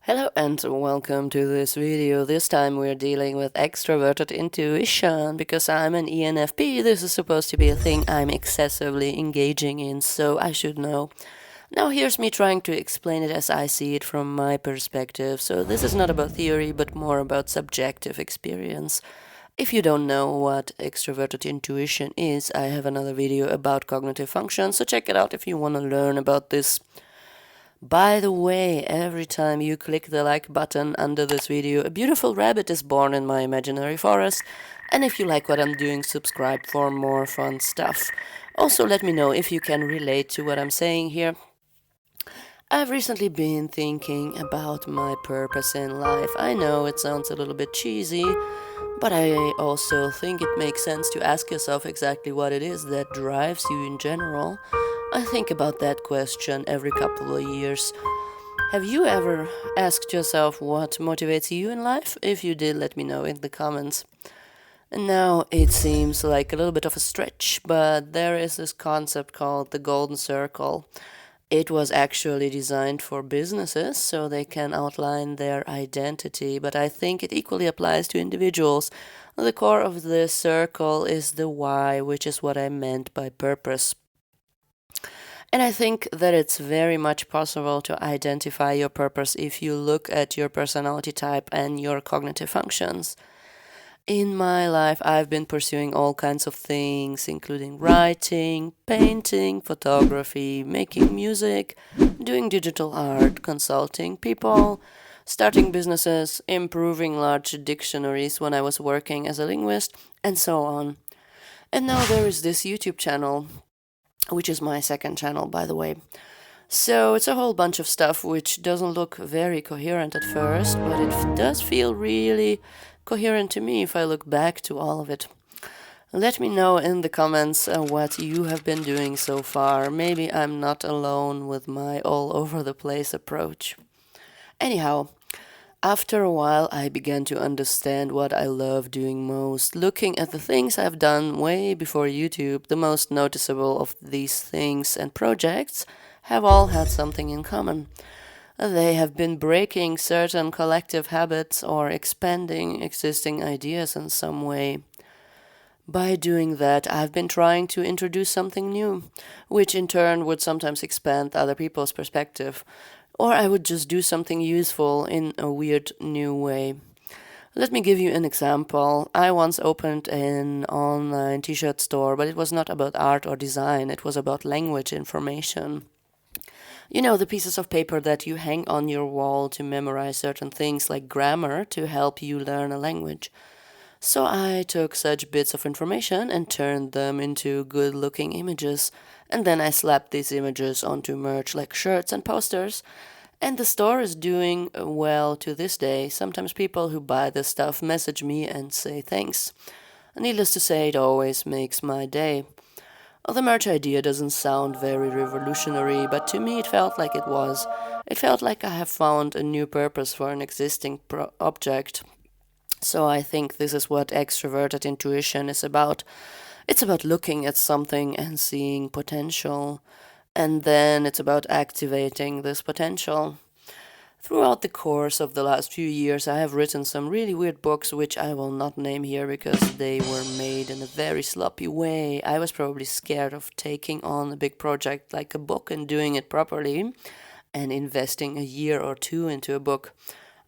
Hello and welcome to this video. This time we're dealing with extroverted intuition. Because I'm an ENFP, this is supposed to be a thing I'm excessively engaging in, so I should know. Now here's me trying to explain it as I see it from my perspective. So this is not about theory, but more about subjective experience. If you don't know what extroverted intuition is, I have another video about cognitive function, so check it out if you want to learn about this. By the way, every time you click the like button under this video, a beautiful rabbit is born in my imaginary forest. And if you like what I'm doing, subscribe for more fun stuff. Also, let me know if you can relate to what I'm saying here. I've recently been thinking about my purpose in life. I know it sounds a little bit cheesy, but I also think it makes sense to ask yourself exactly what it is that drives you in general. I think about that question every couple of years. Have you ever asked yourself what motivates you in life? If you did, let me know in the comments. And now it seems like a little bit of a stretch, but there is this concept called the golden circle. It was actually designed for businesses so they can outline their identity, but I think it equally applies to individuals. The core of the circle is the why, which is what I meant by purpose. And I think that it's very much possible to identify your purpose if you look at your personality type and your cognitive functions. In my life, I've been pursuing all kinds of things, including writing, painting, photography, making music, doing digital art, consulting people, starting businesses, improving large dictionaries when I was working as a linguist, and so on. And now there is this YouTube channel, which is my second channel, by the way. So it's a whole bunch of stuff which doesn't look very coherent at first, but it does feel really coherent to me if I look back to all of it. Let me know in the comments what you have been doing so far. Maybe I'm not alone with my all over the place approach. Anyhow, after a while, I began to understand what I love doing most. Looking at the things I've done way before YouTube, the most noticeable of these things and projects have all had something in common. They have been breaking certain collective habits or expanding existing ideas in some way. By doing that, I've been trying to introduce something new, which in turn would sometimes expand other people's perspective, or I would just do something useful in a weird new way. Let me give you an example. I once opened an online t-shirt store, but it was not about art or design, it was about language information. You know, the pieces of paper that you hang on your wall to memorize certain things like grammar to help you learn a language. So I took such bits of information and turned them into good-looking images, and then I slapped these images onto merch like shirts and posters, and the store is doing well to this day. Sometimes people who buy this stuff message me and say thanks. Needless to say, it always makes my day. The merch idea doesn't sound very revolutionary, but to me it felt like it was. It felt like I have found a new purpose for an existing object. So I think this is what extroverted intuition is about. It's about looking at something and seeing potential, and then it's about activating this potential. Throughout the course of the last few years, I have written some really weird books, which I will not name here because they were made in a very sloppy way. I was probably scared of taking on a big project like a book and doing it properly, and investing a year or two into a book.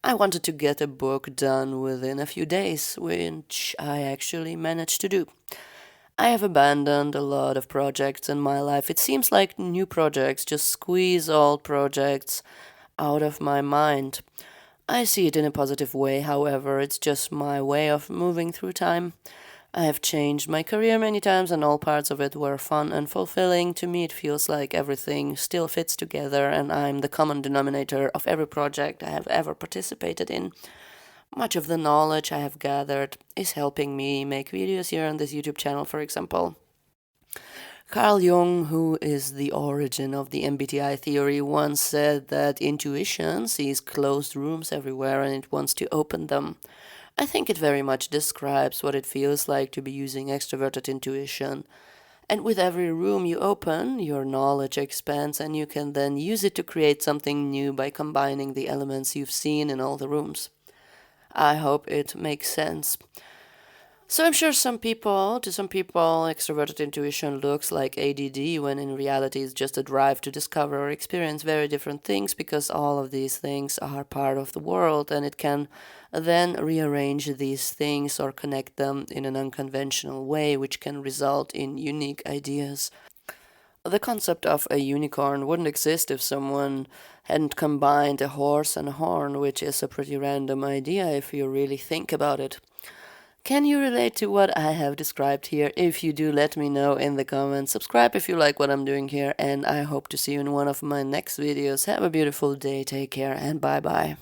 I wanted to get a book done within a few days, which I actually managed to do. I have abandoned a lot of projects in my life. It seems like new projects just squeeze old projects out of my mind. I see it in a positive way, however, it's just my way of moving through time. I have changed my career many times and all parts of it were fun and fulfilling. To me, it feels like everything still fits together and I'm the common denominator of every project I have ever participated in. Much of the knowledge I have gathered is helping me make videos here on this YouTube channel, for example. Carl Jung, who is the origin of the MBTI theory, once said that intuition sees closed rooms everywhere and it wants to open them. I think it very much describes what it feels like to be using extroverted intuition. And with every room you open, your knowledge expands, and you can then use it to create something new by combining the elements you've seen in all the rooms. I hope it makes sense. So I'm sure to some people, extroverted intuition looks like ADD when in reality it's just a drive to discover or experience very different things, because all of these things are part of the world, and it can then rearrange these things or connect them in an unconventional way, which can result in unique ideas. The concept of a unicorn wouldn't exist if someone hadn't combined a horse and a horn, which is a pretty random idea if you really think about it. Can you relate to what I have described here? If you do, let me know in the comments. Subscribe if you like what I'm doing here, and I hope to see you in one of my next videos. Have a beautiful day, take care, and bye bye.